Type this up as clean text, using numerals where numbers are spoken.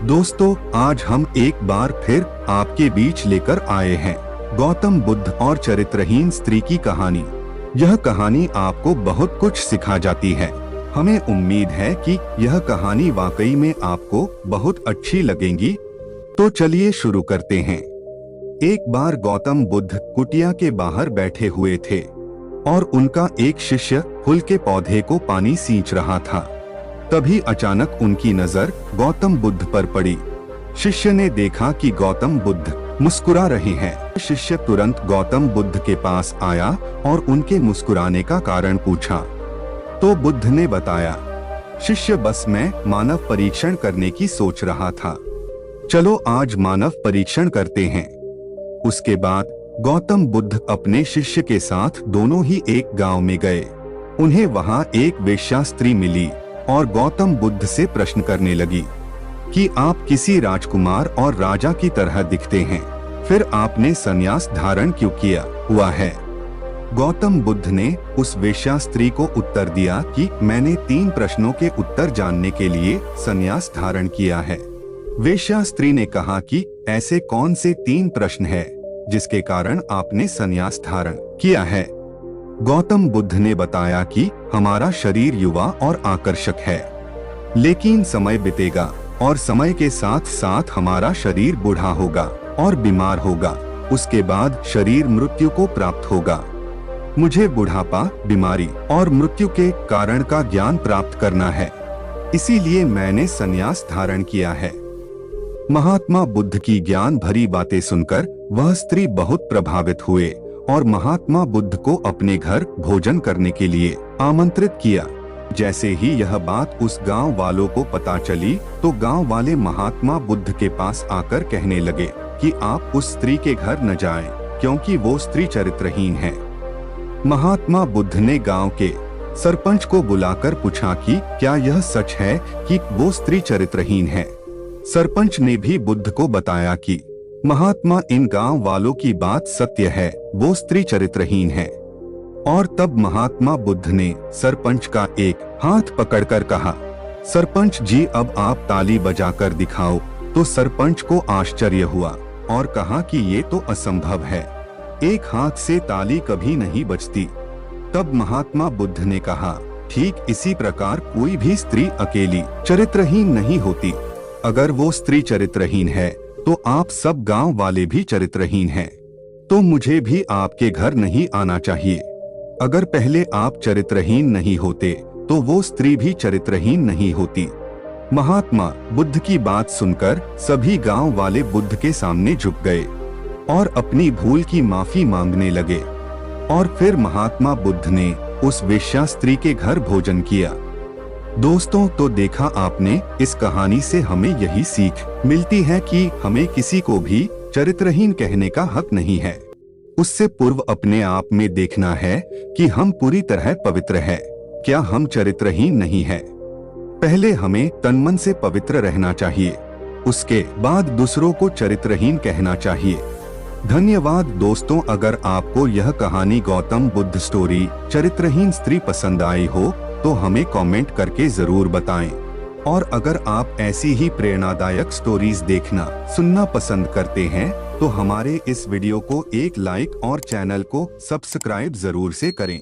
दोस्तों, आज हम एक बार फिर आपके बीच लेकर आए हैं गौतम बुद्ध और चरित्रहीन स्त्री की कहानी। यह कहानी आपको बहुत कुछ सिखा जाती है। हमें उम्मीद है कि यह कहानी वाकई में आपको बहुत अच्छी लगेगी। तो चलिए शुरू करते हैं। एक बार गौतम बुद्ध कुटिया के बाहर बैठे हुए थे और उनका एक शिष्य फूल के पौधे को पानी सींच रहा था। तभी अचानक उनकी नजर गौतम बुद्ध पर पड़ी। शिष्य ने देखा कि गौतम बुद्ध मुस्कुरा रहे हैं। शिष्य तुरंत गौतम बुद्ध के पास आया और उनके मुस्कुराने का कारण पूछा। तो बुद्ध ने बताया, शिष्य बस मैं मानव परीक्षण करने की सोच रहा था। चलो आज मानव परीक्षण करते हैं। उसके बाद गौतम बुद्ध अपने शिष्य के साथ दोनों ही एक गांव में गए। उन्हें वहां एक वेश्या स्त्री मिली और गौतम बुद्ध से प्रश्न करने लगी कि आप किसी राजकुमार और राजा की तरह दिखते हैं, फिर आपने संन्यास धारण क्यों किया हुआ है? गौतम बुद्ध ने उस वेश्या स्त्री को उत्तर दिया कि मैंने 3 प्रश्नों के उत्तर जानने के लिए संन्यास धारण किया है। वेश्या स्त्री ने कहा कि ऐसे कौन से 3 प्रश्न है जिसके कारण आपने संन्यास धारण किया है? गौतम बुद्ध ने बताया कि हमारा शरीर युवा और आकर्षक है, लेकिन समय बीतेगा और समय के साथ साथ हमारा शरीर बूढ़ा होगा और बीमार होगा। उसके बाद शरीर मृत्यु को प्राप्त होगा। मुझे बुढ़ापा, बीमारी और मृत्यु के कारण का ज्ञान प्राप्त करना है, इसीलिए मैंने संन्यास धारण किया है। महात्मा बुद्ध की ज्ञान भरी बातें सुनकर वह स्त्री बहुत प्रभावित हुए और महात्मा बुद्ध को अपने घर भोजन करने के लिए आमंत्रित किया। जैसे ही यह बात उस गांव वालों को पता चली तो गांव वाले महात्मा बुद्ध के पास आकर कहने लगे कि आप उस स्त्री के घर न जाएं, क्योंकि वो स्त्री चरित्रहीन है। महात्मा बुद्ध ने गांव के सरपंच को बुलाकर पूछा कि क्या यह सच है कि वो स्त्री चरित्रहीन है। सरपंच ने भी बुद्ध को बताया कि महात्मा, इन गांव वालों की बात सत्य है, वो स्त्री चरित्रहीन है। और तब महात्मा बुद्ध ने सरपंच का एक हाथ पकड़कर कहा, सरपंच जी अब आप ताली बजाकर दिखाओ। तो सरपंच को आश्चर्य हुआ और कहा कि ये तो असंभव है, एक हाथ से ताली कभी नहीं बजती। तब महात्मा बुद्ध ने कहा, ठीक इसी प्रकार कोई भी स्त्री अकेली चरित्रहीन नहीं होती। अगर वो स्त्री चरित्रहीन है तो आप सब गांव वाले भी चरित्रहीन हैं, तो मुझे भी आपके घर नहीं आना चाहिए। अगर पहले आप चरित्रहीन नहीं होते तो वो स्त्री भी चरित्रहीन नहीं होती। महात्मा बुद्ध की बात सुनकर सभी गांव वाले बुद्ध के सामने झुक गए और अपनी भूल की माफी मांगने लगे। और फिर महात्मा बुद्ध ने उस वेश्या स्त्री के घर भोजन किया। दोस्तों, तो देखा आपने, इस कहानी से हमें यही सीख मिलती है कि हमें किसी को भी चरित्रहीन कहने का हक नहीं है। उससे पूर्व अपने आप में देखना है कि हम पूरी तरह पवित्र हैं, क्या हम चरित्रहीन नहीं हैं। पहले हमें तन मन से पवित्र रहना चाहिए, उसके बाद दूसरों को चरित्रहीन कहना चाहिए। धन्यवाद दोस्तों। अगर आपको यह कहानी गौतम बुद्ध स्टोरी चरित्रहीन स्त्री पसंद आई हो तो हमें कमेंट करके जरूर बताएं। और अगर आप ऐसी ही प्रेरणादायक स्टोरीज देखना सुनना पसंद करते हैं तो हमारे इस वीडियो को एक लाइक और चैनल को सब्सक्राइब जरूर से करें।